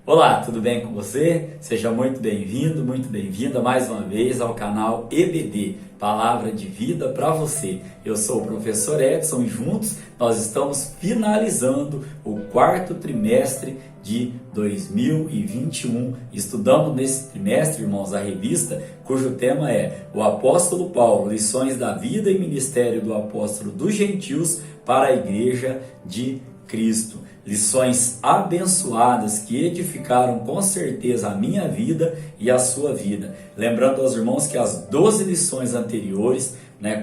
Olá, tudo bem com você? Seja muito bem-vindo, muito bem-vinda mais uma vez ao canal EBD, Palavra de Vida para você. Eu sou o professor Edson e juntos nós estamos finalizando o quarto trimestre de 2021. Estudamos nesse trimestre, irmãos, a revista cujo tema é O Apóstolo Paulo, Lições da Vida e Ministério do Apóstolo dos Gentios para a Igreja de Cristo. Lições abençoadas que edificaram com certeza a minha vida e a sua vida. Lembrando aos irmãos que as 12 lições anteriores,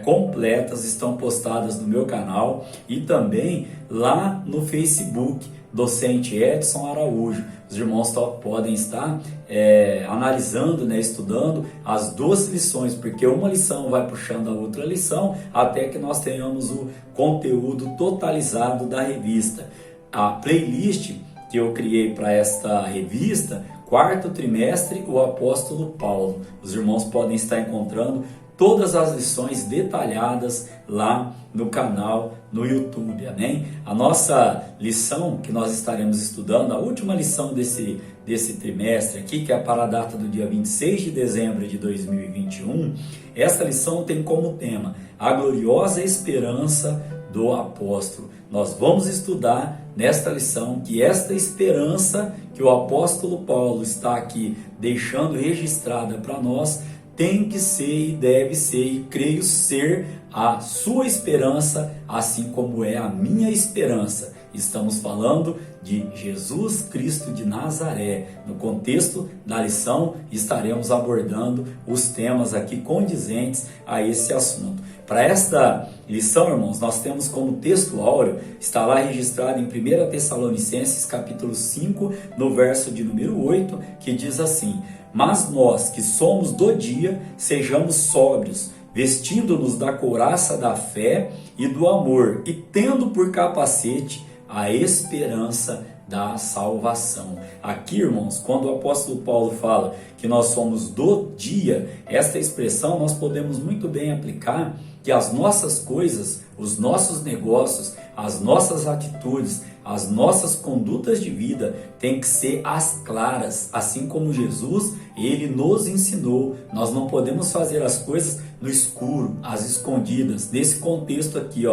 completas, estão postadas no meu canal e também lá no Facebook, Docente Edson Araújo. Os irmãos podem estar analisando, estudando as 12 lições, porque uma lição vai puxando a outra lição até que nós tenhamos o conteúdo totalizado da revista. A playlist que eu criei para esta revista, quarto trimestre, o Apóstolo Paulo. Os irmãos podem estar encontrando todas as lições detalhadas lá no canal, no YouTube, amém? A nossa lição que nós estaremos estudando, a última lição desse trimestre aqui, que é para a data do dia 26 de dezembro de 2021, esta lição tem como tema a gloriosa esperança do apóstolo. Nós vamos estudar nesta lição que esta esperança que o apóstolo Paulo está aqui deixando registrada para nós tem que ser e deve ser, e creio ser, a sua esperança, assim como é a minha esperança. Estamos falando de Jesus Cristo de Nazaré. No contexto da lição, estaremos abordando os temas aqui condizentes a esse assunto. Para esta lição, irmãos, nós temos como texto áureo, está lá registrado em 1 Tessalonicenses capítulo 5, no verso de número 8, que diz assim: Mas nós que somos do dia, sejamos sóbrios, vestindo-nos da couraça da fé e do amor, e tendo por capacete a esperança da salvação. Aqui, irmãos, quando o apóstolo Paulo fala que nós somos do dia, esta expressão nós podemos muito bem aplicar que as nossas coisas, os nossos negócios, as nossas atitudes, as nossas condutas de vida têm que ser as claras, assim como Jesus, ele nos ensinou. Nós não podemos fazer as coisas no escuro, às escondidas. Nesse contexto aqui,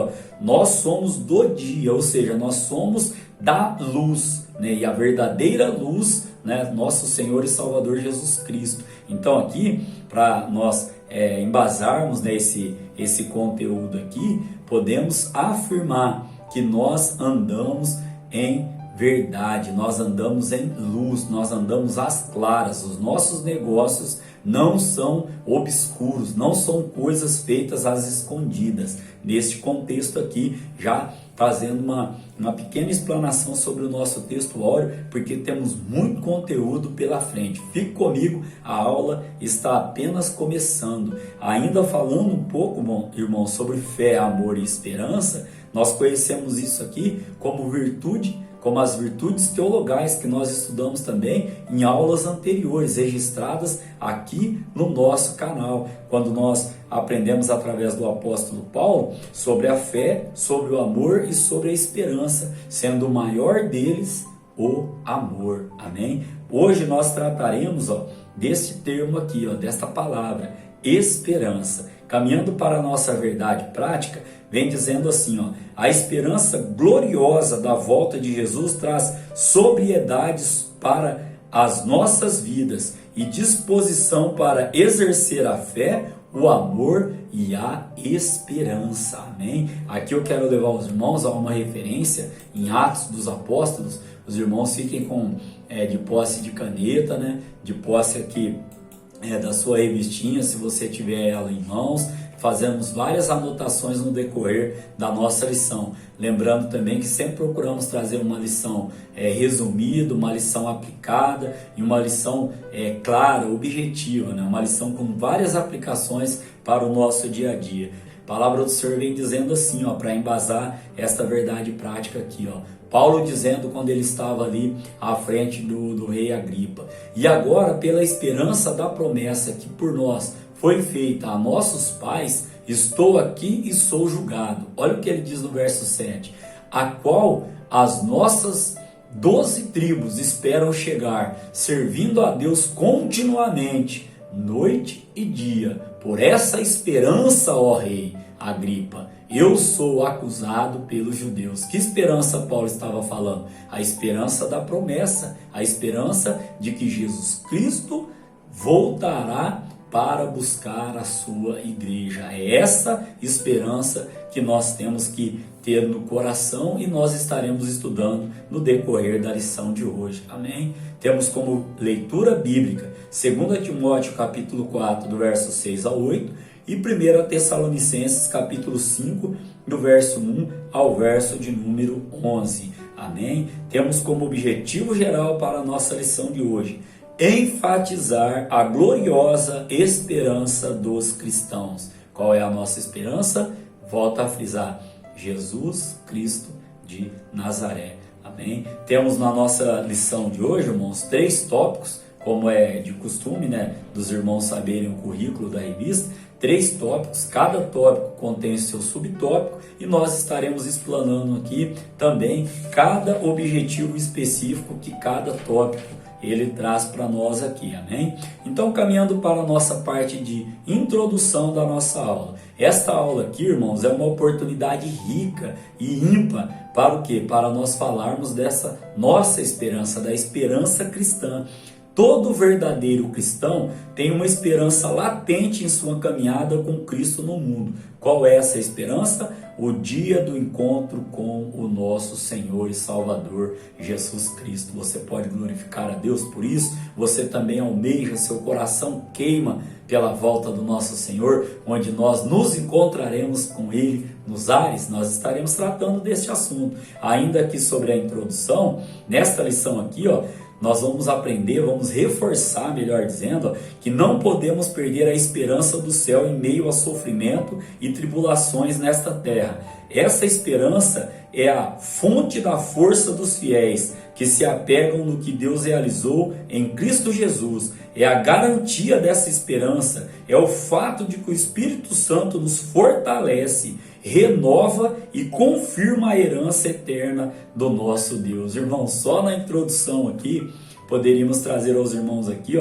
nós somos do dia, ou seja, nós somos da luz, e a verdadeira luz, nosso Senhor e Salvador Jesus Cristo. Então aqui, para nós embasarmos esse conteúdo aqui, podemos afirmar que nós andamos em verdade, nós andamos em luz, nós andamos às claras. Os nossos negócios não são obscuros, não são coisas feitas às escondidas. Neste contexto aqui, já fazendo uma pequena explanação sobre o nosso texto áureo, porque temos muito conteúdo pela frente. Fique comigo, a aula está apenas começando. Ainda falando um pouco, irmão, sobre fé, amor e esperança, nós conhecemos isso aqui como virtude, como as virtudes teologais que nós estudamos também em aulas anteriores, registradas aqui no nosso canal, quando nós aprendemos através do apóstolo Paulo sobre a fé, sobre o amor e sobre a esperança, sendo o maior deles o amor, amém? Hoje nós trataremos desse termo aqui, desta palavra, esperança. Caminhando para a nossa verdade prática, vem dizendo assim, a esperança gloriosa da volta de Jesus traz sobriedades para as nossas vidas e disposição para exercer a fé, o amor e a esperança, amém? Aqui eu quero levar os irmãos a uma referência em Atos dos Apóstolos. Os irmãos fiquem de posse de caneta, de posse aqui da sua revistinha, se você tiver ela em mãos. Fazemos várias anotações no decorrer da nossa lição. Lembrando também que sempre procuramos trazer uma lição resumida, uma lição aplicada e uma lição clara, objetiva, uma lição com várias aplicações para o nosso dia a dia. A palavra do Senhor vem dizendo assim, para embasar esta verdade prática aqui, Paulo dizendo quando ele estava ali à frente do rei Agripa: E agora, pela esperança da promessa que por nós foi feita a nossos pais, estou aqui e sou julgado. Olha o que ele diz no verso 7. A qual as nossas 12 tribos esperam chegar, servindo a Deus continuamente, noite e dia. Por essa esperança, ó rei Agripa, eu sou acusado pelos judeus. Que esperança Paulo estava falando? A esperança da promessa, a esperança de que Jesus Cristo voltará para buscar a sua igreja. É essa esperança que nós temos que ter no coração e nós estaremos estudando no decorrer da lição de hoje. Amém? Temos como leitura bíblica 2 Timóteo capítulo 4, do verso 6 ao 8 e 1 Tessalonicenses capítulo 5, do verso 1 ao verso de número 11. Amém? Temos como objetivo geral para a nossa lição de hoje enfatizar a gloriosa esperança dos cristãos. Qual é a nossa esperança? Volto a frisar: Jesus Cristo de Nazaré. Amém? Temos na nossa lição de hoje, irmãos, 3 tópicos, como é de costume, né, dos irmãos saberem o currículo da revista. 3 tópicos, cada tópico contém seu subtópico e nós estaremos explanando aqui também cada objetivo específico que cada tópico ele traz para nós aqui, amém? Então, caminhando para a nossa parte de introdução da nossa aula. Esta aula aqui, irmãos, é uma oportunidade rica e ímpar para o quê? Para nós falarmos dessa nossa esperança, da esperança cristã. Todo verdadeiro cristão tem uma esperança latente em sua caminhada com Cristo no mundo. Qual é essa esperança? O dia do encontro com o nosso Senhor e Salvador Jesus Cristo. Você pode glorificar a Deus por isso? Você também almeja, seu coração queima pela volta do nosso Senhor, onde nós nos encontraremos com Ele nos ares. Nós estaremos tratando deste assunto. Ainda que sobre a introdução, nesta lição aqui, nós vamos aprender, vamos reforçar, melhor dizendo, que não podemos perder a esperança do céu em meio a sofrimento e tribulações nesta terra. Essa esperança é a fonte da força dos fiéis, que se apegam no que Deus realizou em Cristo Jesus. É a garantia dessa esperança, é o fato de que o Espírito Santo nos fortalece, renova e confirma a herança eterna do nosso Deus. Irmãos, só na introdução aqui, poderíamos trazer aos irmãos aqui,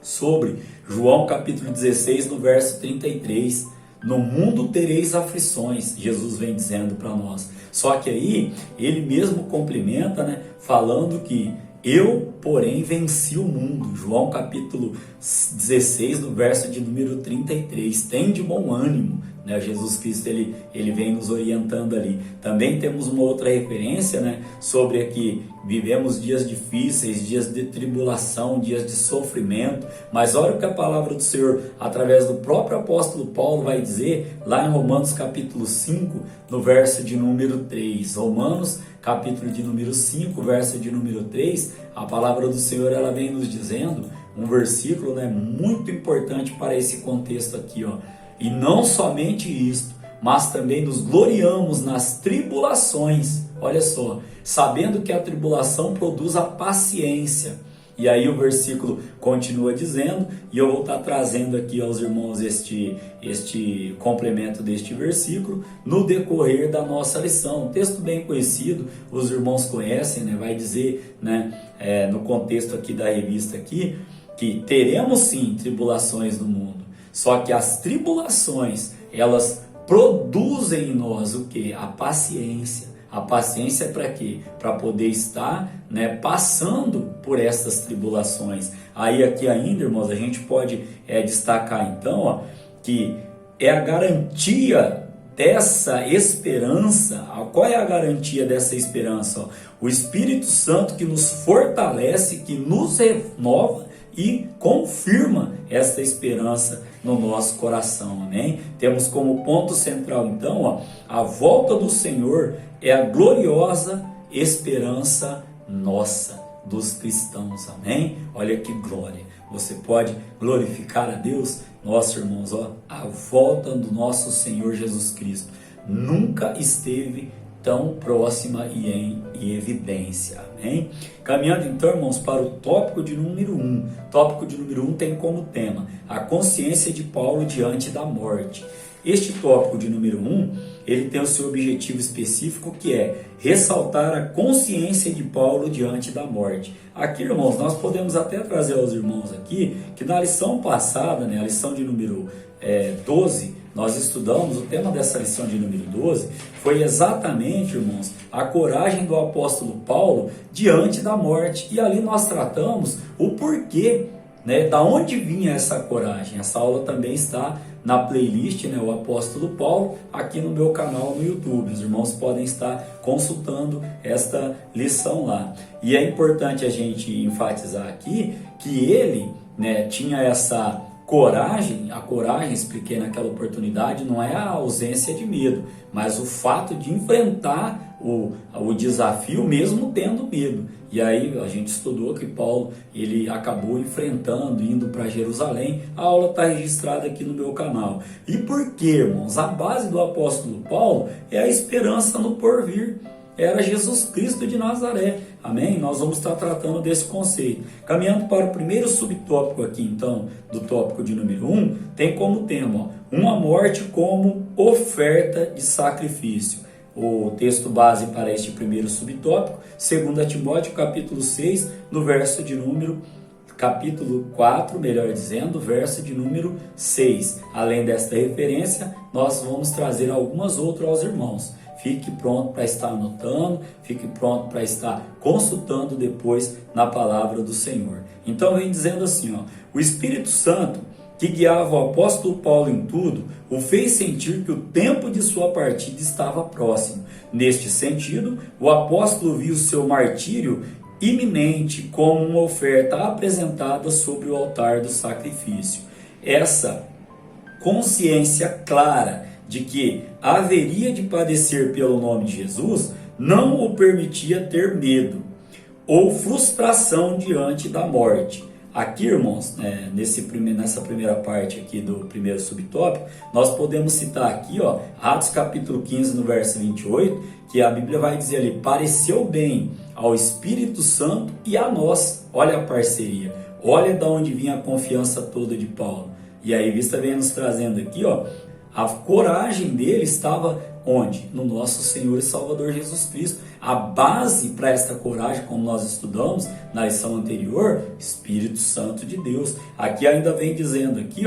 sobre João capítulo 16, no verso 33. No mundo tereis aflições, Jesus vem dizendo para nós. Só que aí, ele mesmo complementa, né, falando que eu, porém, venci o mundo. João capítulo 16, no verso de número 33. Tem de bom ânimo, né? Jesus Cristo, ele vem nos orientando ali. Também temos uma outra referência, né, sobre que vivemos dias difíceis, dias de tribulação, dias de sofrimento. Mas olha o que a palavra do Senhor, através do próprio apóstolo Paulo, vai dizer lá em Romanos capítulo 5, no verso de número 3. Romanos capítulo de número 5, verso de número 3, a palavra do Senhor, ela vem nos dizendo, um versículo, né, muito importante para esse contexto aqui, e não somente isto, mas também nos gloriamos nas tribulações, olha só, sabendo que a tribulação produz a paciência. E aí o versículo continua dizendo, e eu vou estar trazendo aqui aos irmãos este complemento deste versículo no decorrer da nossa lição. Um texto bem conhecido, os irmãos conhecem, né? Vai dizer, né, no contexto aqui da revista aqui, que teremos sim tribulações no mundo, só que as tribulações, elas produzem em nós o que? A paciência. A paciência é para quê? Para poder estar, né, passando por essas tribulações. Aí aqui ainda, irmãos, a gente pode destacar então, que é a garantia dessa esperança. Qual é a garantia dessa esperança? O Espírito Santo que nos fortalece, que nos renova e confirma esta esperança no nosso coração, amém? Temos como ponto central então, a volta do Senhor é a gloriosa esperança nossa, dos cristãos, amém? Olha que glória, você pode glorificar a Deus? Nossa, irmãos, a volta do nosso Senhor Jesus Cristo nunca esteve tão próxima e em evidência, amém? Caminhando então, irmãos, para o tópico de número 1. O tópico de número 1 tem como tema a consciência de Paulo diante da morte. Este tópico de número 1, ele tem o seu objetivo específico, que é ressaltar a consciência de Paulo diante da morte. Aqui, irmãos, nós podemos até trazer aos irmãos aqui, que na lição passada, a lição de número 12, nós estudamos, o tema dessa lição de número 12, foi exatamente, irmãos, a coragem do apóstolo Paulo diante da morte. E ali nós tratamos o porquê, da onde vinha essa coragem. Essa aula também está na playlist, o Apóstolo Paulo, aqui no meu canal no YouTube. Os irmãos podem estar consultando esta lição lá. E é importante a gente enfatizar aqui que ele, tinha essa coragem. A coragem, expliquei naquela oportunidade, não é a ausência de medo, mas o fato de enfrentar o desafio mesmo tendo medo. E aí a gente estudou que Paulo, ele acabou enfrentando, indo para Jerusalém. A aula está registrada aqui no meu canal. E por quê, irmãos? A base do apóstolo Paulo é a esperança no porvir. Era Jesus Cristo de Nazaré. Amém? Nós vamos estar tratando desse conceito. Caminhando para o primeiro subtópico aqui, então, do tópico de número 1, tem como tema, uma morte como oferta de sacrifício. O texto base para este primeiro subtópico, 2 Timóteo capítulo 6, no verso de número capítulo 4, melhor dizendo, verso de número 6. Além desta referência, nós vamos trazer algumas outras aos irmãos. Fique pronto para estar anotando, fique pronto para estar consultando depois na palavra do Senhor. Então vem dizendo assim, o Espírito Santo, que guiava o apóstolo Paulo em tudo, o fez sentir que o tempo de sua partida estava próximo. Neste sentido, o apóstolo viu seu martírio iminente como uma oferta apresentada sobre o altar do sacrifício. Essa consciência clara de que haveria de padecer pelo nome de Jesus não o permitia ter medo ou frustração diante da morte. Aqui, irmãos, nessa primeira parte aqui do primeiro subtópico, nós podemos citar aqui, Atos capítulo 15, no verso 28, que a Bíblia vai dizer ali, pareceu bem ao Espírito Santo e a nós. Olha a parceria, olha de onde vinha a confiança toda de Paulo. E aí, vista vem nos trazendo aqui, a coragem dele estava onde? No nosso Senhor e Salvador Jesus Cristo. A base para esta coragem, como nós estudamos na lição anterior, Espírito Santo de Deus. Aqui ainda vem dizendo aqui,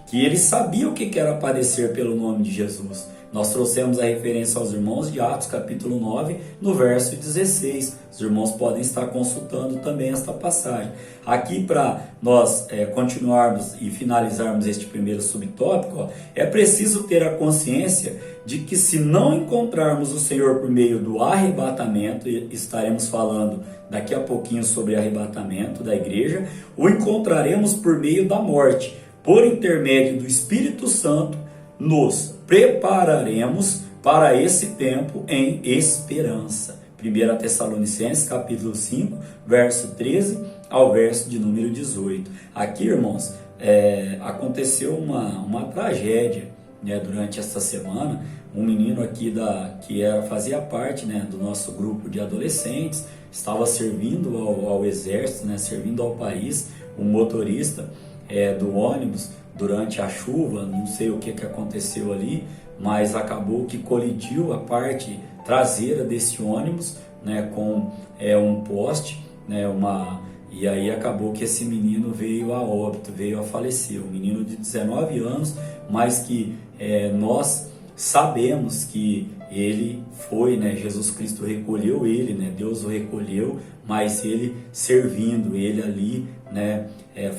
que ele sabia o que era padecer pelo nome de Jesus. Nós trouxemos a referência aos irmãos de Atos capítulo 9, no verso 16. Os irmãos podem estar consultando também esta passagem. Aqui, para nós continuarmos e finalizarmos este primeiro subtópico, é preciso ter a consciência de que se não encontrarmos o Senhor por meio do arrebatamento, e estaremos falando daqui a pouquinho sobre arrebatamento da igreja, o encontraremos por meio da morte. Por intermédio do Espírito Santo, nos prepararemos para esse tempo em esperança. 1 Tessalonicenses capítulo 5, verso 13 ao verso de número 18. Aqui, irmãos, aconteceu uma tragédia, durante esta semana. Um menino aqui fazia parte, do nosso grupo de adolescentes, estava servindo ao exército, servindo ao país. Um motorista do ônibus, durante a chuva, não sei o que aconteceu ali, mas acabou que colidiu a parte traseira desse ônibus, com um poste, e aí acabou que esse menino veio a óbito, veio a falecer. Um menino de 19 anos, mas que nós sabemos que ele foi, Jesus Cristo recolheu ele, Deus o recolheu, mas ele servindo, ele ali,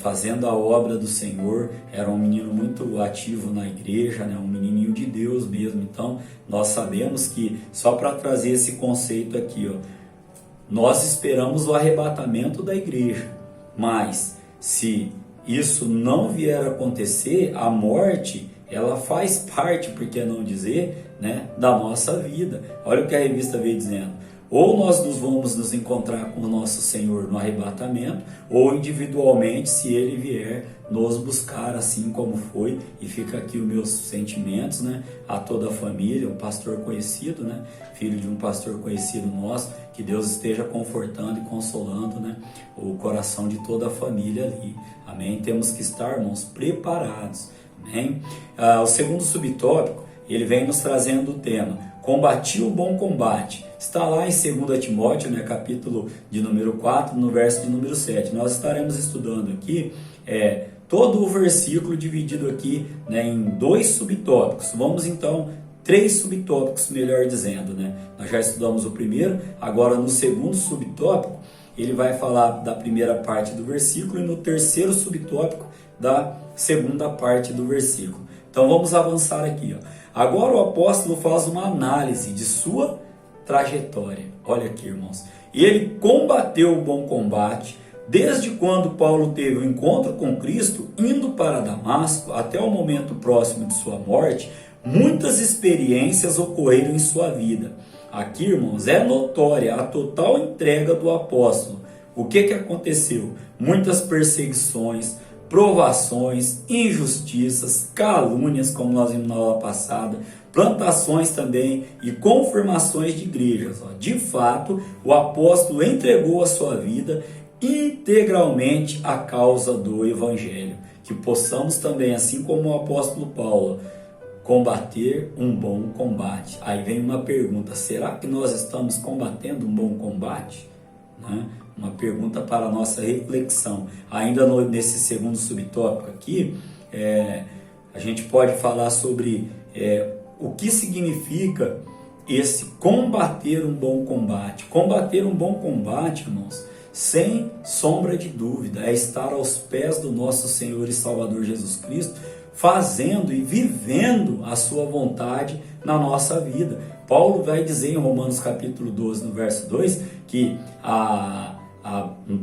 fazendo a obra do Senhor. Era um menino muito ativo na igreja, um menininho de Deus mesmo. Então nós sabemos que, só para trazer esse conceito aqui, nós esperamos o arrebatamento da igreja, mas se isso não vier a acontecer, a morte, ela faz parte, por que não dizer, da nossa vida. Olha o que a revista veio dizendo: ou nós vamos nos encontrar com o nosso Senhor no arrebatamento, ou individualmente, se Ele vier nos buscar, assim como foi. E fica aqui os meus sentimentos, a toda a família, um pastor conhecido, filho de um pastor conhecido nosso, que Deus esteja confortando e consolando, o coração de toda a família ali. Amém? Temos que estar, irmãos, preparados. Amém? O segundo subtópico, ele vem nos trazendo o tema: combati o bom combate. Está lá em 2 Timóteo, né, capítulo de número 4, no verso de número 7. Nós estaremos estudando aqui todo o versículo dividido aqui, né, em 2 subtópicos. Vamos então, 3 subtópicos, melhor dizendo, né? Nós já estudamos o primeiro, agora no segundo subtópico, ele vai falar da primeira parte do versículo e no terceiro subtópico da segunda parte do versículo. Então vamos avançar aqui, ó. Agora o apóstolo faz uma análise de sua trajetória. Olha aqui, irmãos. Ele combateu o bom combate desde quando Paulo teve o encontro com Cristo, indo para Damasco, até o momento próximo de sua morte. Muitas experiências ocorreram em sua vida. Aqui, irmãos, é notória a total entrega do apóstolo. O que aconteceu? Muitas perseguições, provações, injustiças, calúnias, como nós vimos na aula passada, plantações também e confirmações de igrejas. De fato, o apóstolo entregou a sua vida integralmente à causa do Evangelho. Que possamos também, assim como o apóstolo Paulo, combater um bom combate. Aí vem uma pergunta: será que nós estamos combatendo um bom combate? Né? Uma pergunta para a nossa reflexão. Ainda nesse segundo subtópico aqui, a gente pode falar sobre o que significa esse combater um bom combate. Combater um bom combate, irmãos, sem sombra de dúvida, é estar aos pés do nosso Senhor e Salvador Jesus Cristo, fazendo e vivendo a sua vontade na nossa vida. Paulo vai dizer em Romanos capítulo 12, no verso 2, que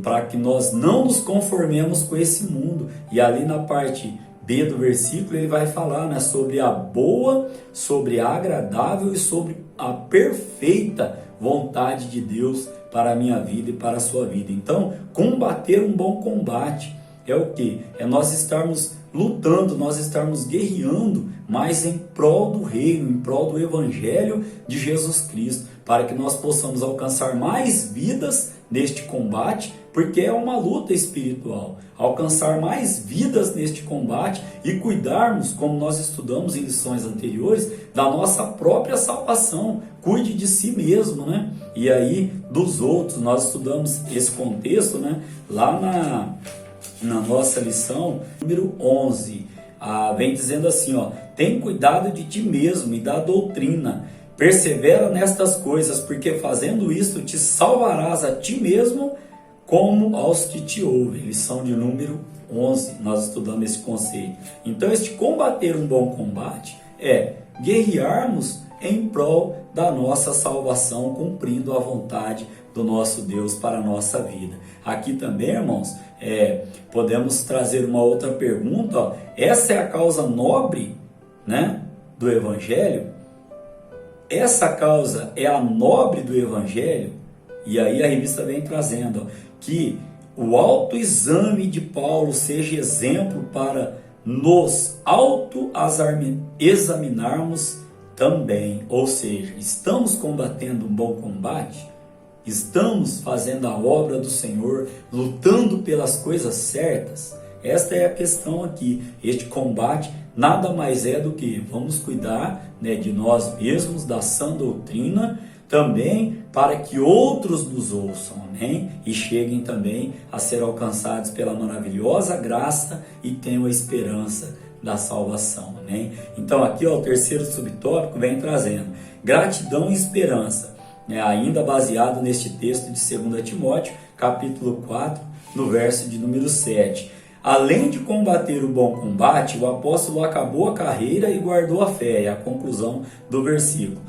para que nós não nos conformemos com esse mundo. E ali na parte B do versículo ele vai falar, né, sobre a boa, sobre a agradável e sobre a perfeita vontade de Deus para a minha vida e para a sua vida. Então, combater um bom combate é o quê? É nós estarmos lutando, nós estarmos guerreando, mas em prol do reino, em prol do Evangelho de Jesus Cristo, para que nós possamos alcançar mais vidas neste combate, porque é uma luta espiritual. Alcançar mais vidas neste combate e cuidarmos, como nós estudamos em lições anteriores, da nossa própria salvação. Cuide de si mesmo, né? E aí dos outros. Nós estudamos esse contexto, né, lá na nossa lição número 11, vem dizendo assim, ó: tem cuidado de ti mesmo e da doutrina, persevera nestas coisas, porque fazendo isto te salvarás a ti mesmo como aos que te ouvem. Lição de número 11, nós estudamos esse conceito. Então, este combater um bom combate é guerrearmos em prol da nossa salvação, cumprindo a vontade do nosso Deus para a nossa vida. Aqui também, irmãos, podemos trazer uma outra pergunta, ó. Essa é a causa nobre, né, do Evangelho? Essa causa é a nobre do Evangelho? E aí a revista vem trazendo, ó, que o autoexame de Paulo seja exemplo para nos auto-examinarmos também. Ou seja, estamos combatendo um bom combate? Estamos fazendo a obra do Senhor, lutando pelas coisas certas? Esta é a questão aqui. Este combate nada mais é do que vamos cuidar, né, de nós mesmos, da sã doutrina, também para que outros nos ouçam, amém? E cheguem também a ser alcançados pela maravilhosa graça e tenham a esperança da salvação, amém? Então aqui, ó, o terceiro subtópico vem trazendo gratidão e esperança, né, ainda baseado neste texto de 2 Timóteo, capítulo 4, no verso de número 7. Além de combater o bom combate, o apóstolo acabou a carreira e guardou a fé, é a conclusão do versículo.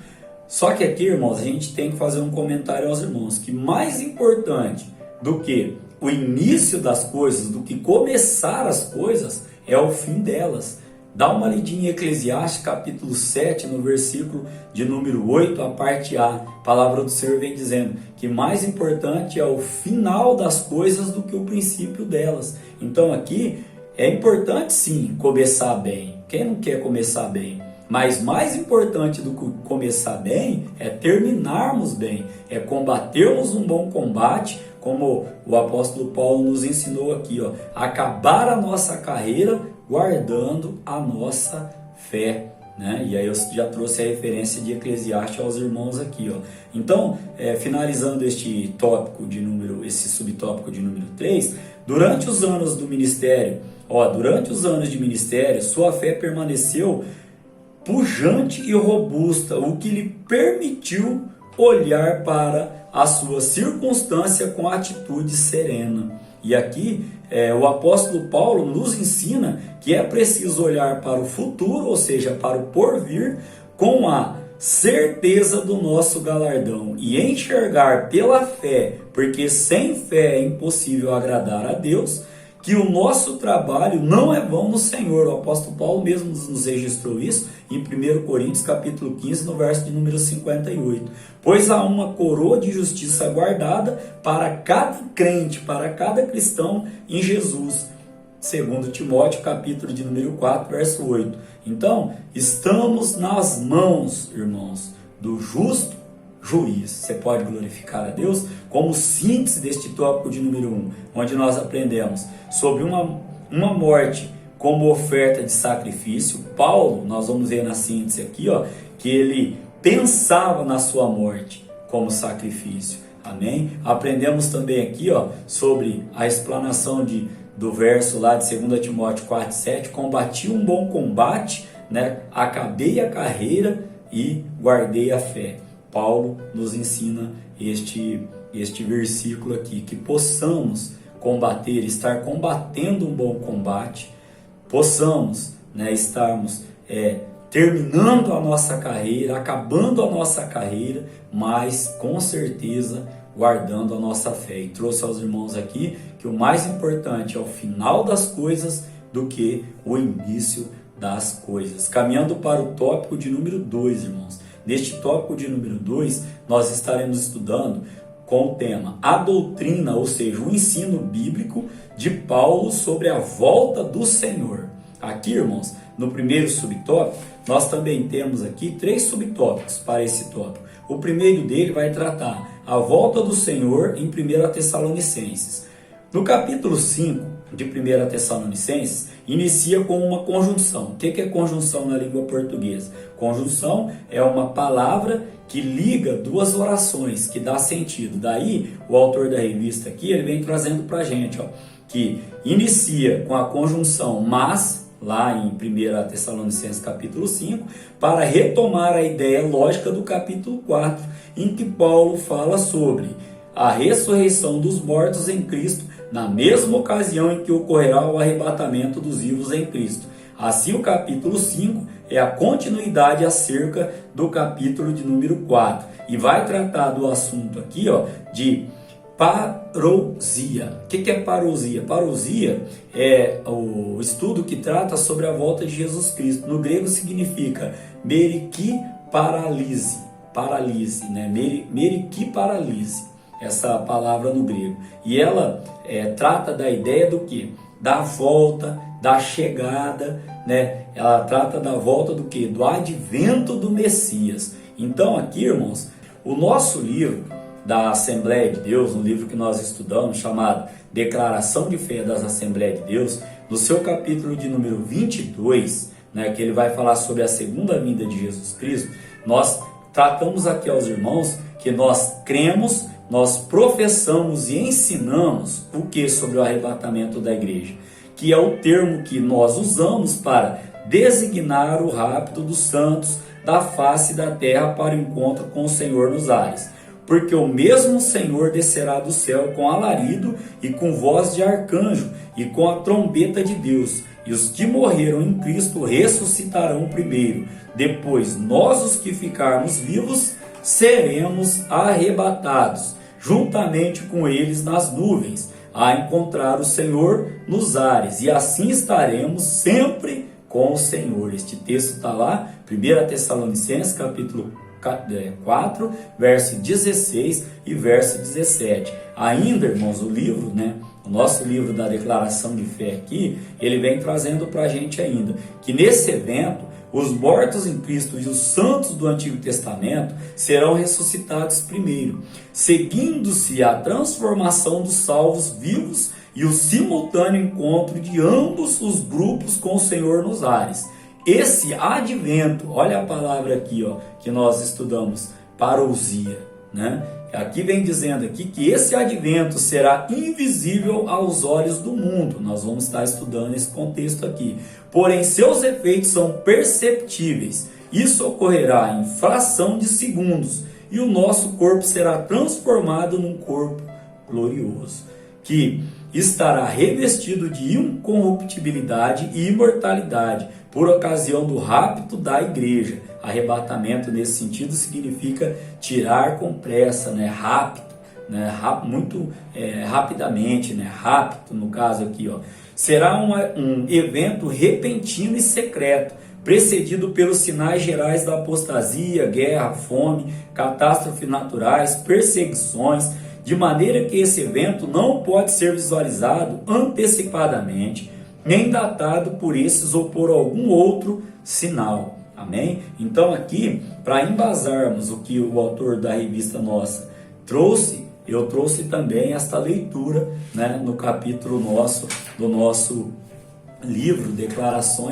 Só que aqui, irmãos, a gente tem que fazer um comentário aos irmãos, que mais importante do que o início das coisas, do que começar as coisas, é o fim delas. Dá uma lidinha em Eclesiastes, capítulo 7, no versículo de número 8, a parte A. A palavra do Senhor vem dizendo que mais importante é o final das coisas do que o princípio delas. Então aqui é importante sim começar bem. Quem não quer começar bem? Mas mais importante do que começar bem é terminarmos bem, é combatermos um bom combate, como o apóstolo Paulo nos ensinou aqui, ó, acabar a nossa carreira guardando a nossa fé. Né? E aí eu já trouxe a referência de Eclesiastes aos irmãos aqui, ó. Então, finalizando esse subtópico de número 3, durante os anos do ministério, durante os anos de ministério, sua fé permaneceu pujante e robusta, o que lhe permitiu olhar para a sua circunstância com atitude serena. E aqui o apóstolo Paulo nos ensina que é preciso olhar para o futuro, ou seja, para o porvir, com a certeza do nosso galardão e enxergar pela fé, porque sem fé é impossível agradar a Deus, que o nosso trabalho não é vão no Senhor. O apóstolo Paulo mesmo nos registrou isso em 1 Coríntios capítulo 15, no verso de número 58. Pois há uma coroa de justiça guardada para cada crente, para cada cristão em Jesus. 2 Timóteo capítulo de número 4, verso 8. Então, estamos nas mãos, irmãos, do justo juiz. Você pode glorificar a Deus? Como síntese deste tópico de número 1, onde nós aprendemos sobre uma morte como oferta de sacrifício. Paulo, nós vamos ver na síntese aqui, que ele pensava na sua morte como sacrifício. Amém? Aprendemos também aqui, sobre a explanação do verso lá de 2 Timóteo 4,7, combati um bom combate, né? Acabei a carreira e guardei a fé. Paulo nos ensina este versículo aqui, que possamos combater, estar combatendo um bom combate, possamos, né, estarmos terminando a nossa carreira, acabando a nossa carreira, mas com certeza guardando a nossa fé. E trouxe aos irmãos aqui que o mais importante é o final das coisas do que o início das coisas. Caminhando para o tópico de número 2, irmãos. Neste tópico de número 2, nós estaremos estudando com o tema a doutrina, ou seja, o ensino bíblico de Paulo sobre a volta do Senhor. Aqui, irmãos, no primeiro subtópico, nós também temos aqui 3 subtópicos para esse tópico. O primeiro dele vai tratar a volta do Senhor em 1 Tessalonicenses. No capítulo 5 de 1 Tessalonicenses, inicia com uma conjunção. O que é conjunção na língua portuguesa? Conjunção é uma palavra que liga 2 orações, que dá sentido. Daí, o autor da revista aqui, ele vem trazendo para a gente, que inicia com a conjunção mas, lá em 1 Tessalonicenses capítulo 5, para retomar a ideia lógica do capítulo 4, em que Paulo fala sobre a ressurreição dos mortos em Cristo, na mesma ocasião em que ocorrerá o arrebatamento dos vivos em Cristo. Assim, o capítulo 5 é a continuidade acerca do capítulo de número 4, e vai tratar do assunto aqui, de parousia. O que é parousia? Parousia é o estudo que trata sobre a volta de Jesus Cristo. No grego significa merikiparalise, né? Merikiparalise, essa palavra no grego. E ela trata da ideia do que? Da volta, da chegada, né? Ela trata da volta do que? Do advento do Messias. Então aqui, irmãos, o nosso livro da Assembleia de Deus, um livro que nós estudamos, chamado Declaração de Fé das Assembleias de Deus, no seu capítulo de número 22, né, que ele vai falar sobre a segunda vinda de Jesus Cristo, nós tratamos aqui aos irmãos que nós cremos, nós professamos e ensinamos o que sobre o arrebatamento da igreja, que é o termo que nós usamos para designar o rapto dos santos da face da terra para o encontro com o Senhor nos ares. Porque o mesmo Senhor descerá do céu com alarido e com voz de arcanjo e com a trombeta de Deus. E os que morreram em Cristo ressuscitarão primeiro. Depois nós, os que ficarmos vivos, seremos arrebatados, juntamente com eles nas nuvens, a encontrar o Senhor nos ares. E assim estaremos sempre com o Senhor. Este texto está lá, 1 Tessalonicenses, capítulo 4, verso 16 e verso 17. Ainda, irmãos, o livro, o nosso livro da declaração de fé aqui, ele vem trazendo para a gente ainda que nesse evento Os mortos em Cristo e os santos do Antigo Testamento serão ressuscitados primeiro, seguindo-se a transformação dos salvos vivos e o simultâneo encontro de ambos os grupos com o Senhor nos ares. Esse advento, olha a palavra aqui, que nós estudamos, parousia, né? Aqui vem dizendo aqui que esse advento será invisível aos olhos do mundo. Nós vamos estar estudando esse contexto aqui. Porém, seus efeitos são perceptíveis. Isso ocorrerá em fração de segundos e o nosso corpo será transformado num corpo glorioso, que estará revestido de incorruptibilidade e imortalidade por ocasião do rapto da igreja. Arrebatamento nesse sentido significa tirar com pressa, né? Rápido, né? Muito rapidamente, né? Rápido no caso aqui, Será um evento repentino e secreto, precedido pelos sinais gerais da apostasia, guerra, fome, catástrofes naturais, perseguições, de maneira que esse evento não pode ser visualizado antecipadamente, nem datado por esses ou por algum outro sinal. Amém? Então aqui, para embasarmos o que o autor da revista nossa trouxe, eu trouxe também esta leitura, né, no capítulo do nosso livro, Declaração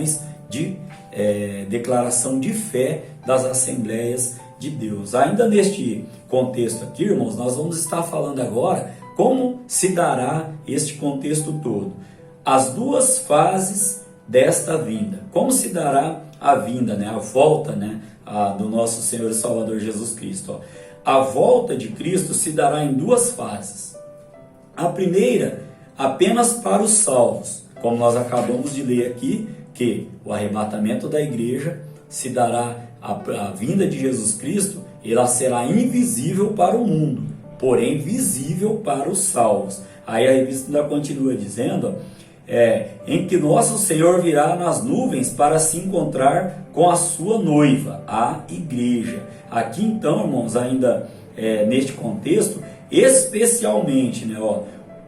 de Fé das Assembleias de Deus. Ainda neste contexto aqui, irmãos, nós vamos estar falando agora como se dará este contexto todo. As duas fases desta vinda. Como se dará a vinda, né, a volta, né, do nosso Senhor e Salvador Jesus Cristo. A volta de Cristo se dará em duas fases. A primeira, apenas para os salvos, como nós acabamos de ler aqui, que o arrebatamento da igreja se dará, a vinda de Jesus Cristo, ela será invisível para o mundo, porém visível para os salvos. Aí a revista ainda continua dizendo, em que nosso Senhor virá nas nuvens para se encontrar com a sua noiva, a igreja. Aqui então, irmãos, ainda neste contexto, especialmente, né,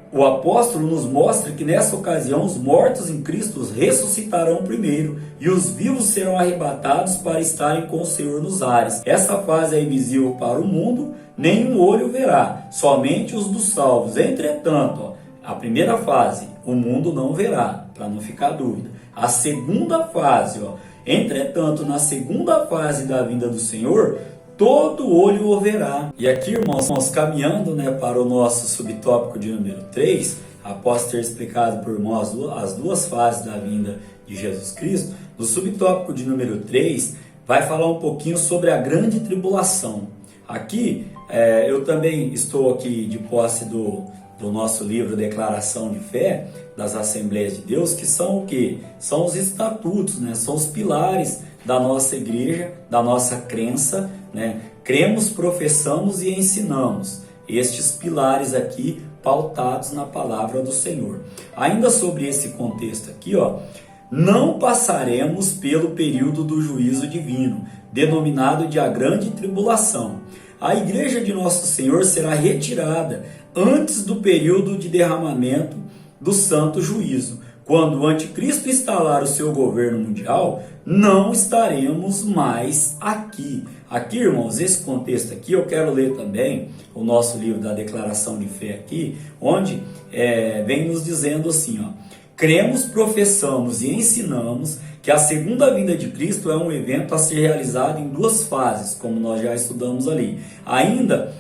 o apóstolo nos mostra que nessa ocasião os mortos em Cristo ressuscitarão primeiro e os vivos serão arrebatados para estarem com o Senhor nos ares. Essa fase é invisível para o mundo, nenhum olho verá, somente os dos salvos. Entretanto, a primeira fase, o mundo não verá, para não ficar dúvida. A segunda fase, entretanto, na segunda fase da vinda do Senhor, todo olho o verá. E aqui, irmãos, caminhando, né, para o nosso subtópico de número 3, após ter explicado por nós as duas fases da vinda de Jesus Cristo, no subtópico de número 3, vai falar um pouquinho sobre a grande tribulação. Aqui, eu também estou aqui de posse do nosso livro Declaração de Fé das Assembleias de Deus, que são o quê? São os estatutos, né? São os pilares da nossa igreja, da nossa crença, né? Cremos, professamos e ensinamos. Estes pilares aqui pautados na palavra do Senhor. Ainda sobre esse contexto aqui, não passaremos pelo período do juízo divino, denominado de a grande tribulação. A igreja de nosso Senhor será retirada antes do período de derramamento do santo juízo. Quando o anticristo instalar o seu governo mundial, não estaremos mais aqui. Aqui, irmãos, esse contexto aqui, eu quero ler também o nosso livro da Declaração de Fé aqui, onde vem nos dizendo assim, cremos, professamos e ensinamos que a segunda vinda de Cristo é um evento a ser realizado em duas fases, como nós já estudamos ali. Ainda,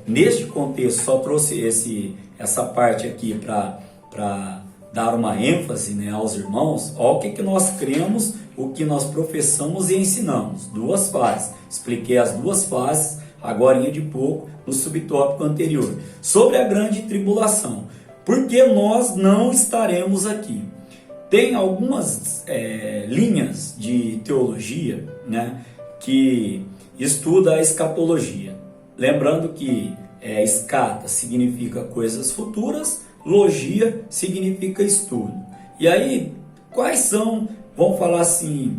neste contexto, só trouxe essa parte aqui para dar uma ênfase, né, aos irmãos. Olha o que nós cremos, o que nós professamos e ensinamos. Duas fases. Expliquei as duas fases, agorinha de pouco, no subtópico anterior. Sobre a grande tribulação. Porque nós não estaremos aqui. Tem algumas linhas de teologia, né, que estuda a escatologia. Lembrando que escata significa coisas futuras, logia significa estudo. E aí, quais são, vamos falar assim,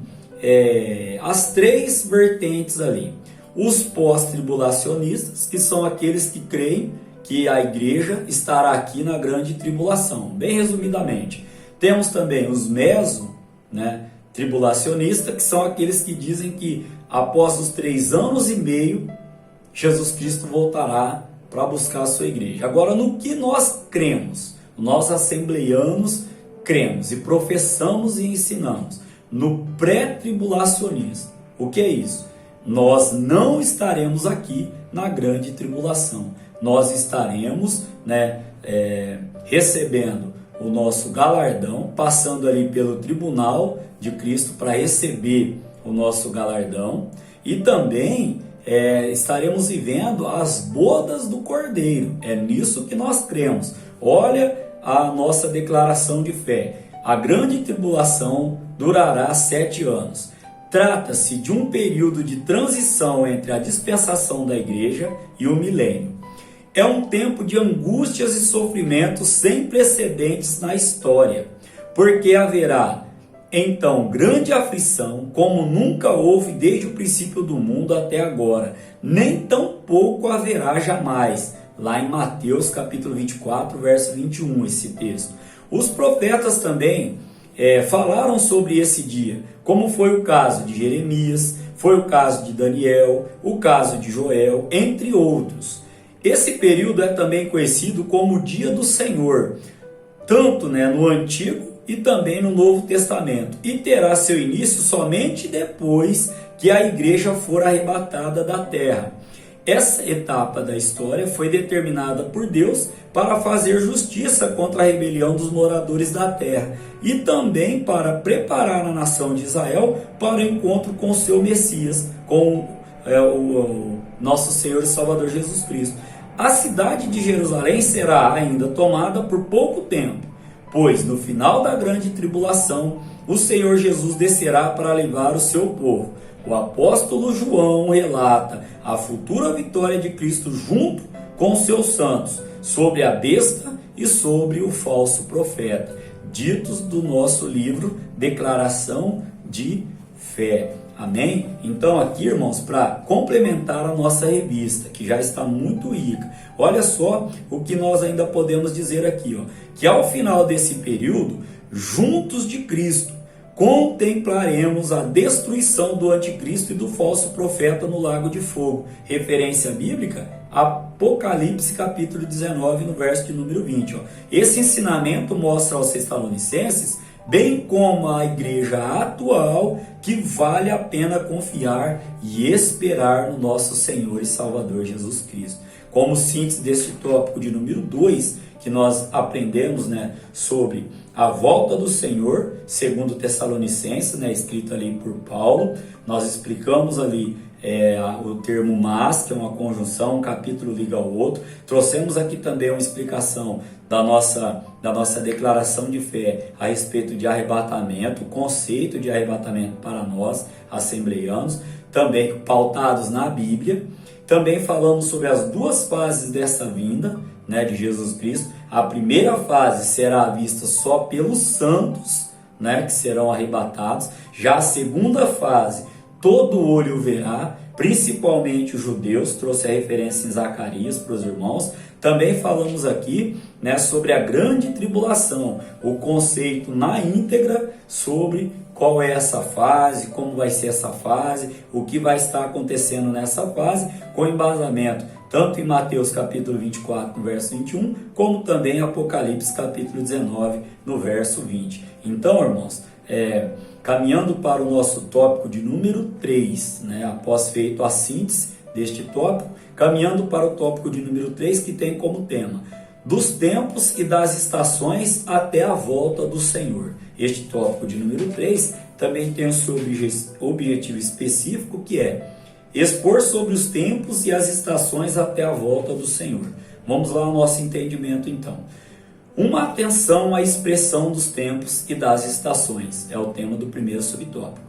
as três vertentes ali? Os pós-tribulacionistas, que são aqueles que creem que a igreja estará aqui na grande tribulação. Bem resumidamente. Temos também os meso, né, tribulacionista, que são aqueles que dizem que após os 3 anos e meio, Jesus Cristo voltará para buscar a sua igreja. Agora, no que nós cremos, nós assembleianos cremos e professamos e ensinamos no pré-tribulacionismo. O que é isso? Nós não estaremos aqui na grande tribulação. Nós estaremos, recebendo o nosso galardão, passando ali pelo tribunal de Cristo para receber o nosso galardão, e também estaremos vivendo as bodas do Cordeiro. É nisso que nós cremos. Olha a nossa declaração de fé. A grande tribulação durará 7 anos. Trata-se de um período de transição entre a dispensação da igreja e o milênio. É um tempo de angústias e sofrimentos sem precedentes na história, porque haverá então grande aflição, como nunca houve desde o princípio do mundo até agora, nem tampouco haverá jamais. Lá em Mateus capítulo 24, verso 21, esse texto. Os profetas também falaram sobre esse dia, como foi o caso de Jeremias, foi o caso de Daniel, o caso de Joel, entre outros. Esse período é também conhecido como o Dia do Senhor, tanto no Antigo e também no Novo Testamento, e terá seu início somente depois que a igreja for arrebatada da terra. Essa etapa da história foi determinada por Deus para fazer justiça contra a rebelião dos moradores da terra e também para preparar a nação de Israel para o encontro com o seu Messias, com o nosso Senhor e Salvador Jesus Cristo. A cidade de Jerusalém será ainda tomada por pouco tempo, pois no final da grande tribulação o Senhor Jesus descerá para levar o seu povo. O apóstolo João relata a futura vitória de Cristo junto com seus santos sobre a besta e sobre o falso profeta, ditos do nosso livro Declaração de Fé. Amém? Então aqui, irmãos, para complementar a nossa revista, que já está muito rica, olha só o que nós ainda podemos dizer aqui, que ao final desse período, juntos de Cristo, contemplaremos a destruição do anticristo e do falso profeta no lago de fogo. Referência bíblica, Apocalipse capítulo 19, no verso de número 20. Esse ensinamento mostra aos Tessalonicenses, bem como a igreja atual, que vale a pena confiar e esperar no nosso Senhor e Salvador Jesus Cristo. Como síntese deste tópico de número 2, que nós aprendemos sobre a volta do Senhor, segundo Tessalonicenses, escrito ali por Paulo. Nós explicamos ali o termo mas, que é uma conjunção, um capítulo liga ao outro. Trouxemos aqui também uma explicação da nossa declaração de fé a respeito de arrebatamento, o conceito de arrebatamento para nós, assembleianos, também pautados na Bíblia. Também falamos sobre as 2 fases dessa vinda, de Jesus Cristo. A primeira fase será vista só pelos santos, que serão arrebatados. Já a segunda fase, todo olho verá, principalmente os judeus. Trouxe a referência em Zacarias para os irmãos. Também falamos aqui sobre a grande tribulação, o conceito na íntegra sobre qual é essa fase, como vai ser essa fase, o que vai estar acontecendo nessa fase, com embasamento tanto em Mateus capítulo 24, no verso 21, como também em Apocalipse capítulo 19, no verso 20. Então, irmãos, caminhando para o nosso tópico de número 3, após feito a síntese deste tópico, caminhando para o tópico de número 3, que tem como tema dos tempos e das estações até a volta do Senhor. Este tópico de número 3 também tem o seu objetivo específico, que é expor sobre os tempos e as estações até a volta do Senhor. Vamos lá ao nosso entendimento então. Uma atenção à expressão dos tempos e das estações é o tema do primeiro subtópico.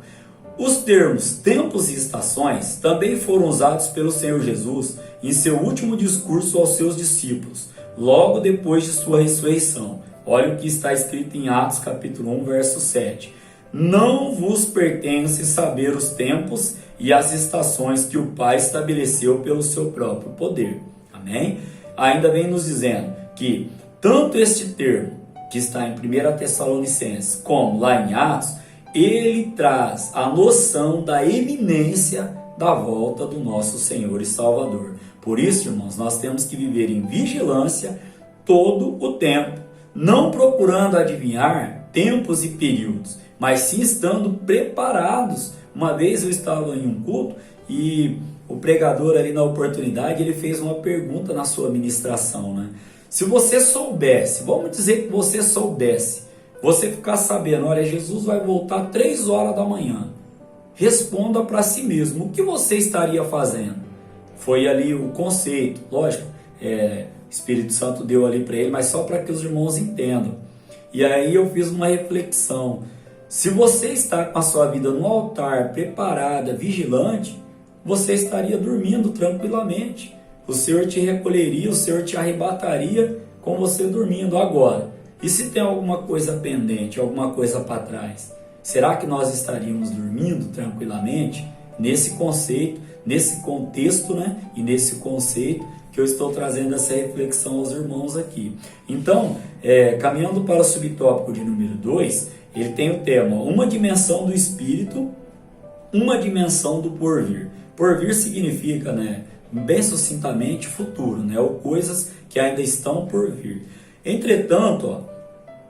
Os termos tempos e estações também foram usados pelo Senhor Jesus em seu último discurso aos seus discípulos, logo depois de sua ressurreição. Olha o que está escrito em Atos capítulo 1, verso 7. Não vos pertence saber os tempos e as estações que o Pai estabeleceu pelo seu próprio poder. Amém? Ainda vem nos dizendo que tanto este termo, que está em 1 Tessalonicenses, como lá em Atos, ele traz a noção da iminência da volta do nosso Senhor e Salvador. Por isso, irmãos, nós temos que viver em vigilância todo o tempo, não procurando adivinhar tempos e períodos, mas sim estando preparados. Uma vez eu estava em um culto e o pregador ali na oportunidade, ele fez uma pergunta na sua ministração, né? Se você soubesse, vamos dizer que você soubesse, você ficar sabendo, olha, Jesus vai voltar 3 horas da manhã. Responda para si mesmo, o que você estaria fazendo? Foi ali o conceito, lógico, o Espírito Santo deu ali para ele, mas só para que os irmãos entendam. E aí eu fiz uma reflexão. Se você está com a sua vida no altar, preparada, vigilante, você estaria dormindo tranquilamente. O Senhor te recolheria, o Senhor te arrebataria com você dormindo agora. E se tem alguma coisa pendente, alguma coisa para trás, será que nós estaríamos dormindo tranquilamente? Nesse conceito, nesse contexto, né? E nesse conceito que eu estou trazendo essa reflexão aos irmãos aqui. Então, caminhando para o subtópico de número 2, ele tem o tema, uma dimensão do Espírito, uma dimensão do porvir. Porvir significa, né, bem sucintamente, futuro, né? Ou coisas que ainda estão por vir. Entretanto,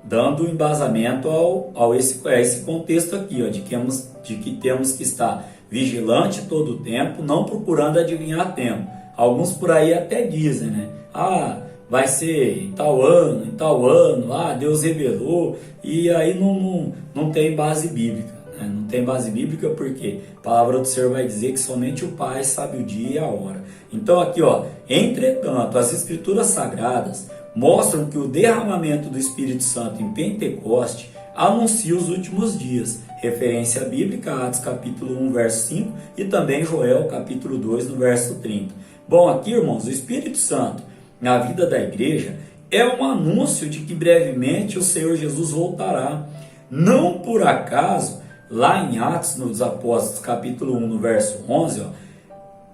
dando embasamento a esse contexto aqui, de que temos que estar vigilante todo o tempo, não procurando adivinhar tempo. Alguns por aí até dizem, né? Vai ser em tal ano, Deus revelou, e aí não tem base bíblica. Né? Não tem base bíblica porque a palavra do Senhor vai dizer que somente o Pai sabe o dia e a hora. Então aqui, entretanto, as Escrituras Sagradas mostram que o derramamento do Espírito Santo em Pentecoste anuncia os últimos dias. Referência bíblica, Atos capítulo 1, verso 5 e também Joel capítulo 2, no verso 30. Bom, aqui, irmãos, o Espírito Santo na vida da igreja é um anúncio de que brevemente o Senhor Jesus voltará. Não por acaso, lá em Atos dos Apóstolos capítulo 1, no verso 11,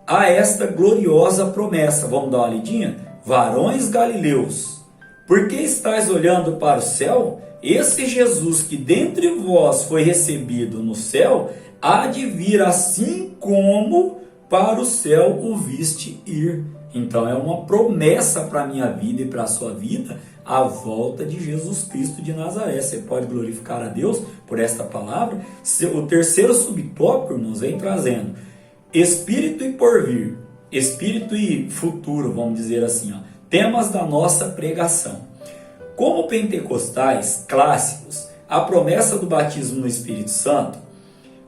há esta gloriosa promessa. Vamos dar uma lidinha? Varões galileus, por que estáis olhando para o céu? Esse Jesus que dentre vós foi recebido no céu, há de vir assim como para o céu o viste ir. Então é uma promessa para a minha vida e para a sua vida, a volta de Jesus Cristo de Nazaré. Você pode glorificar a Deus por esta palavra. O terceiro subtópico, irmãos, vem trazendo Espírito e porvir. Espírito e futuro, vamos dizer assim, temas da nossa pregação. Como pentecostais clássicos, a promessa do batismo no Espírito Santo,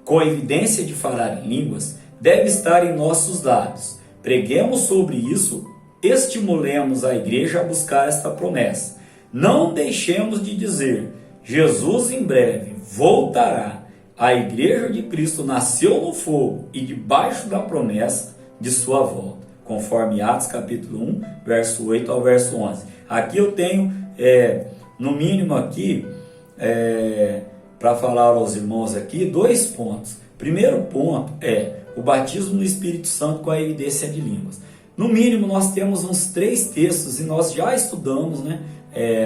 com evidência de falar em línguas, deve estar em nossos lábios. Preguemos sobre isso, estimulemos a igreja a buscar esta promessa. Não deixemos de dizer, Jesus em breve voltará. A igreja de Cristo nasceu no fogo e debaixo da promessa de sua volta, conforme Atos capítulo 1, verso 8 ao verso 11. Aqui eu tenho, no mínimo aqui, para falar aos irmãos aqui, 2 pontos. Primeiro ponto é o batismo no Espírito Santo com a evidência de línguas. No mínimo nós temos uns 3 textos e nós já estudamos, né,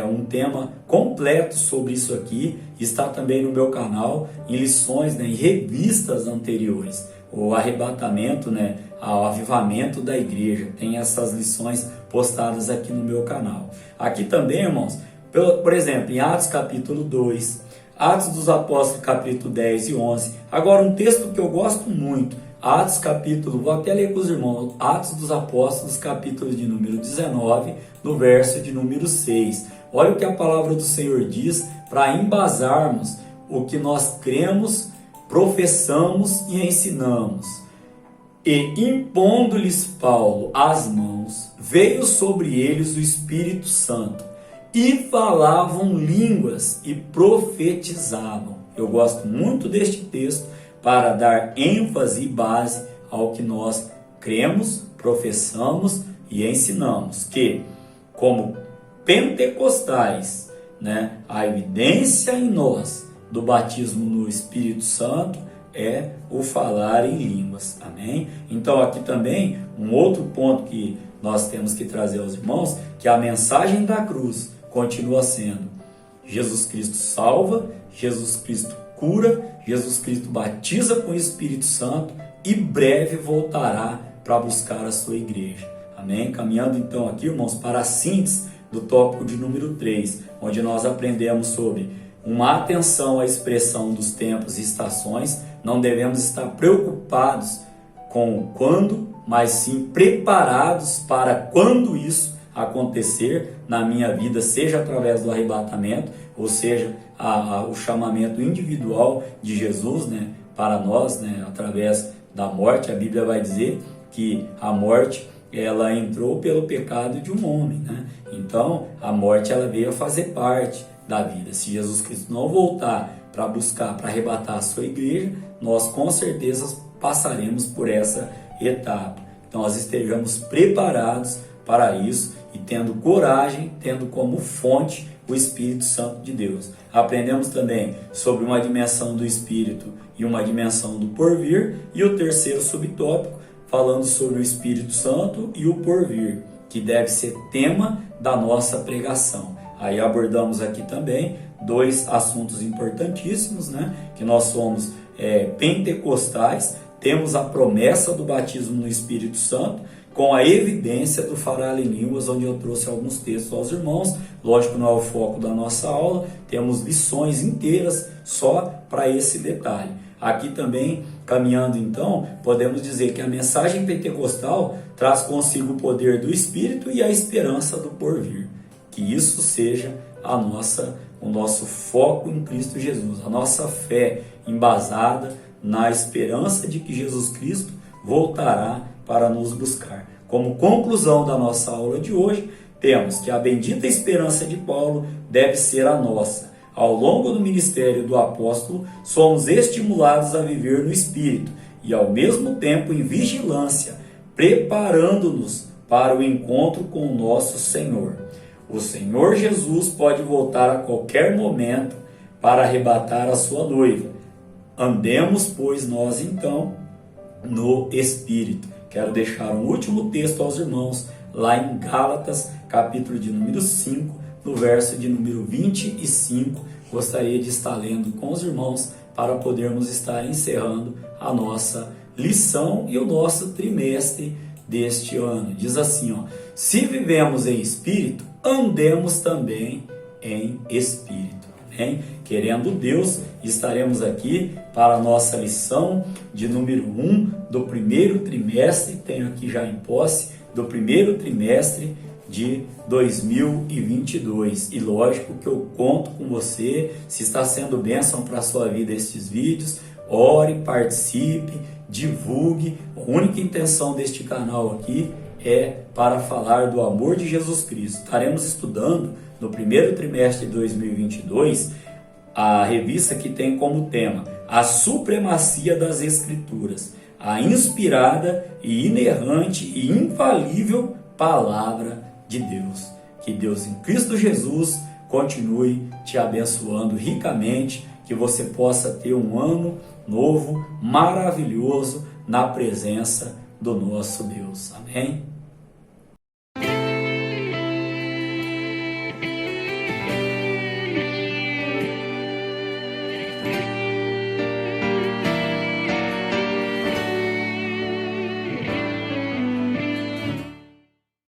um tema completo sobre isso aqui. Está também no meu canal, em lições, né, em revistas anteriores. O arrebatamento, né, ao avivamento da igreja. Tem essas lições postadas aqui no meu canal. Aqui também, irmãos, por exemplo, em Atos capítulo 2, Atos dos Apóstolos capítulo 10 e 11. Agora, um texto que eu gosto muito, Atos capítulo, vou até ler com os irmãos, Atos dos Apóstolos capítulo de número 19, no verso de número 6. Olha o que a palavra do Senhor diz para embasarmos o que nós cremos, professamos e ensinamos. E impondo-lhes Paulo as mãos, veio sobre eles o Espírito Santo, e falavam línguas e profetizavam. Eu gosto muito deste texto para dar ênfase e base ao que nós cremos, professamos e ensinamos, que como pentecostais, né, a evidência em nós do batismo no Espírito Santo é o falar em línguas, amém? Então aqui também um outro ponto que nós temos que trazer aos irmãos, que a mensagem da cruz continua sendo: Jesus Cristo salva, Jesus Cristo cura, Jesus Cristo batiza com o Espírito Santo e breve voltará para buscar a sua igreja. Amém? Caminhando então aqui, irmãos, para a síntese do tópico de número 3, onde nós aprendemos sobre uma atenção à expressão dos tempos e estações. Não devemos estar preocupados com quando, mas sim preparados para quando isso acontecer na minha vida, seja através do arrebatamento, ou seja, o chamamento individual de Jesus, né, para nós, né, através da morte. A Bíblia vai dizer que a morte ela entrou pelo pecado de um homem, né? Então a morte ela veio a fazer parte da vida. Se Jesus Cristo não voltar para buscar, para arrebatar a sua igreja, nós com certeza passaremos por essa etapa. Então nós estejamos preparados para isso e tendo coragem, tendo como fonte o Espírito Santo de Deus. Aprendemos também sobre uma dimensão do Espírito e uma dimensão do porvir, e o terceiro subtópico falando sobre o Espírito Santo e o porvir, que deve ser tema da nossa pregação. Aí abordamos aqui também dois assuntos importantíssimos, né? Que nós somos pentecostais, temos a promessa do batismo no Espírito Santo, com a evidência do falar em línguas, onde eu trouxe alguns textos aos irmãos. Lógico, não é o foco da nossa aula, temos lições inteiras só para esse detalhe. Aqui também, caminhando então, podemos dizer que a mensagem pentecostal traz consigo o poder do Espírito e a esperança do porvir. Que isso seja o nosso foco em Cristo Jesus, a nossa fé embasada na esperança de que Jesus Cristo voltará para nos buscar. Como conclusão da nossa aula de hoje, temos que a bendita esperança de Paulo deve ser a nossa. Ao longo do ministério do apóstolo, somos estimulados a viver no Espírito e, ao mesmo tempo, em vigilância, preparando-nos para o encontro com o nosso Senhor. O Senhor Jesus pode voltar a qualquer momento para arrebatar a sua noiva. Andemos, pois, nós então no Espírito. Quero deixar um último texto aos irmãos, lá em Gálatas, capítulo de número 5, no verso de número 25. Gostaria de estar lendo com os irmãos para podermos estar encerrando a nossa lição e o nosso trimestre deste ano. Diz assim, ó: se vivemos em Espírito, andemos também em Espírito. Amém? Querendo Deus, estaremos aqui para a nossa lição de número 1 do primeiro trimestre. Tenho aqui já em posse do primeiro trimestre de 2022. E lógico que eu conto com você. Se está sendo bênção para a sua vida estes vídeos, ore, participe, divulgue. A única intenção deste canal aqui é para falar do amor de Jesus Cristo. Estaremos estudando no primeiro trimestre de 2022 a revista que tem como tema a supremacia das Escrituras, a inspirada e inerrante e infalível palavra de Deus. Que Deus em Cristo Jesus continue te abençoando ricamente, que você possa ter um ano novo, maravilhoso, na presença do nosso Deus. Amém?